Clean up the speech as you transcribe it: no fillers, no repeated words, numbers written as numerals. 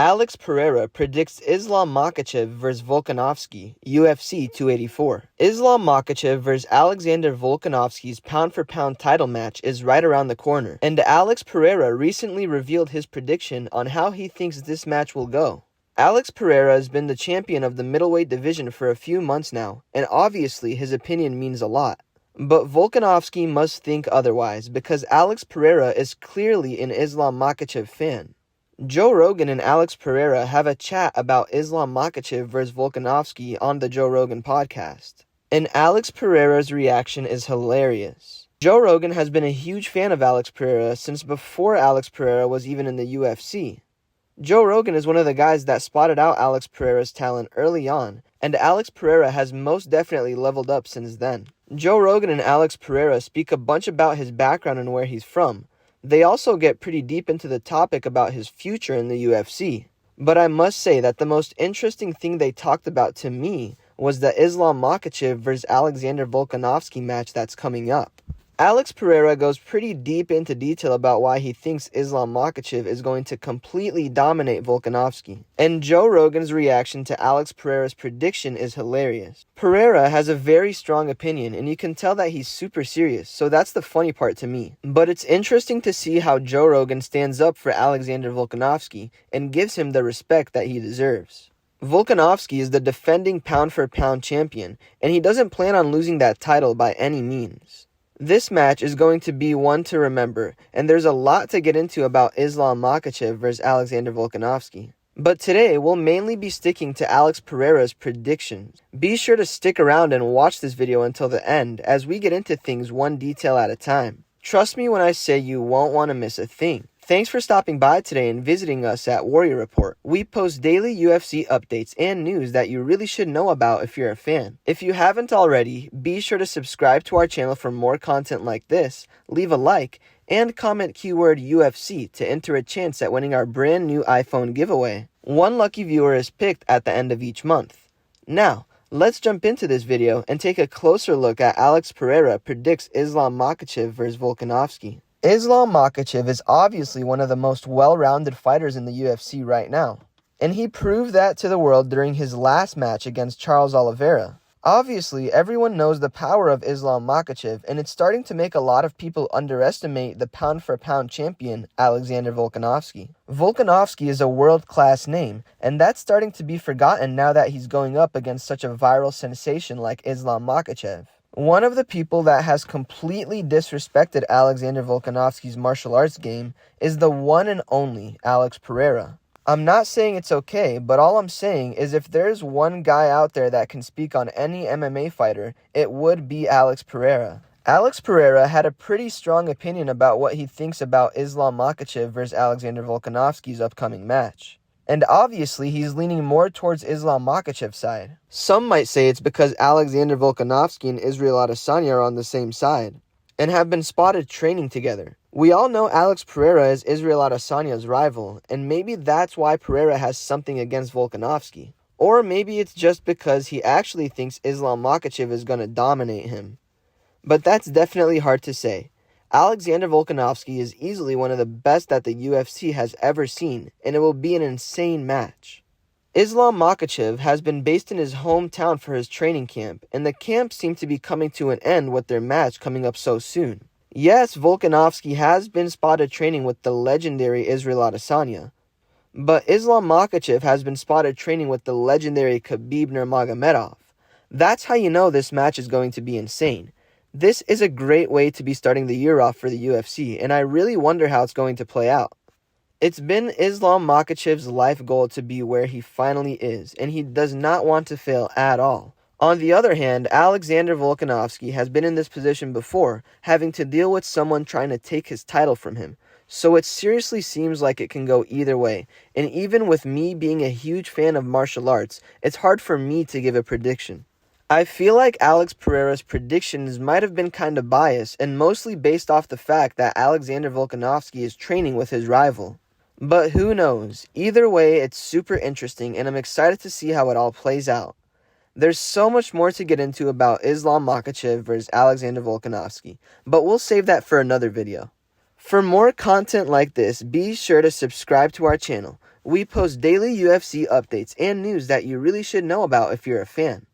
ALEX PEREIRA predicts Islam Makhachev vs Volkanovski, UFC 284. Islam Makhachev vs Alexander Volkanovski's pound-for-pound title match is right around the corner, and ALEX PEREIRA recently revealed his prediction on how he thinks this match will go. ALEX PEREIRA has been the champion of the middleweight division for a few months now, and obviously his opinion means a lot. But Volkanovski must think otherwise, because ALEX PEREIRA is clearly an Islam Makhachev fan. Joe Rogan and ALEX PEREIRA have a chat about Islam Makhachev vs Volkanovski on the Joe Rogan podcast, and ALEX PEREIRA's reaction is hilarious. Joe Rogan has been a huge fan of ALEX PEREIRA since before ALEX PEREIRA was even in the UFC. Joe Rogan is one of the guys that spotted out ALEX PEREIRA's talent early on, and ALEX PEREIRA has most definitely leveled up since then. Joe Rogan and ALEX PEREIRA speak a bunch about his background and where he's from. They also get pretty deep into the topic about his future in the UFC. But I must say that the most interesting thing they talked about to me was the Islam Makhachev vs Alexander Volkanovski match that's coming up. ALEX PEREIRA goes pretty deep into detail about why he thinks Islam Makhachev is going to completely dominate Volkanovski. And Joe Rogan's reaction to ALEX PEREIRA's prediction is hilarious. PEREIRA has a very strong opinion, and you can tell that he's super serious, so that's the funny part to me. But it's interesting to see how Joe Rogan stands up for Alexander Volkanovski and gives him the respect that he deserves. Volkanovski is the defending pound-for-pound champion, and he doesn't plan on losing that title by any means. This match is going to be one to remember, and there's a lot to get into about Islam Makhachev vs Alexander Volkanovski. But today, we'll mainly be sticking to ALEX PEREIRA's predictions. Be sure to stick around and watch this video until the end, as we get into things one detail at a time. Trust me when I say you won't want to miss a thing. Thanks for stopping by today and visiting us at Warrior Report. We post daily UFC updates and news that you really should know about if you're a fan. If you haven't already, be sure to subscribe to our channel for more content like this, leave a like, and comment keyword UFC to enter a chance at winning our brand new iPhone giveaway. One lucky viewer is picked at the end of each month. Now, let's jump into this video and take a closer look at ALEX PEREIRA predicts Islam Makhachev vs Volkanovski. Islam Makhachev is obviously one of the most well-rounded fighters in the UFC right now, and he proved that to the world during his last match against Charles Oliveira. Obviously, everyone knows the power of Islam Makhachev, and it's starting to make a lot of people underestimate the pound-for-pound champion, Alexander Volkanovski. Volkanovski is a world-class name, and that's starting to be forgotten now that he's going up against such a viral sensation like Islam Makhachev. One of the people that has completely disrespected Alexander Volkanovski's martial arts game is the one and only ALEX PEREIRA. I'm not saying it's okay, but all I'm saying is if there's one guy out there that can speak on any MMA fighter, it would be ALEX PEREIRA. ALEX PEREIRA had a pretty strong opinion about what he thinks about Islam Makhachev vs Alexander Volkanovski's upcoming match. And obviously, he's leaning more towards Islam Makhachev's side. Some might say it's because Alexander Volkanovski and ISRAEL ADESANYA are on the same side, and have been spotted training together. We all know ALEX PEREIRA is ISRAEL ADESANYA's rival, and maybe that's why PEREIRA has something against Volkanovski. Or maybe it's just because he actually thinks Islam Makhachev is going to dominate him. But that's definitely hard to say. Alexander Volkanovski is easily one of the best that the UFC has ever seen, and it will be an insane match. Islam Makhachev has been based in his hometown for his training camp, and the camp seemed to be coming to an end with their match coming up so soon. Yes, Volkanovski has been spotted training with the legendary ISRAEL ADESANYA, but Islam Makhachev has been spotted training with the legendary Khabib Nurmagomedov. That's how you know this match is going to be insane. This is a great way to be starting the year off for the UFC, and I really wonder how it's going to play out. It's been Islam Makhachev's life goal to be where he finally is, and he does not want to fail at all. On the other hand, Alexander Volkanovski has been in this position before, having to deal with someone trying to take his title from him. So it seriously seems like it can go either way, and even with me being a huge fan of martial arts, it's hard for me to give a prediction. I feel like ALEX PEREIRA's predictions might have been kind of biased and mostly based off the fact that Alexander Volkanovski is training with his rival. But who knows? Either way, it's super interesting and I'm excited to see how it all plays out. There's so much more to get into about Islam Makhachev vs Alexander Volkanovski, but we'll save that for another video. For more content like this, be sure to subscribe to our channel. We post daily UFC updates and news that you really should know about if you're a fan.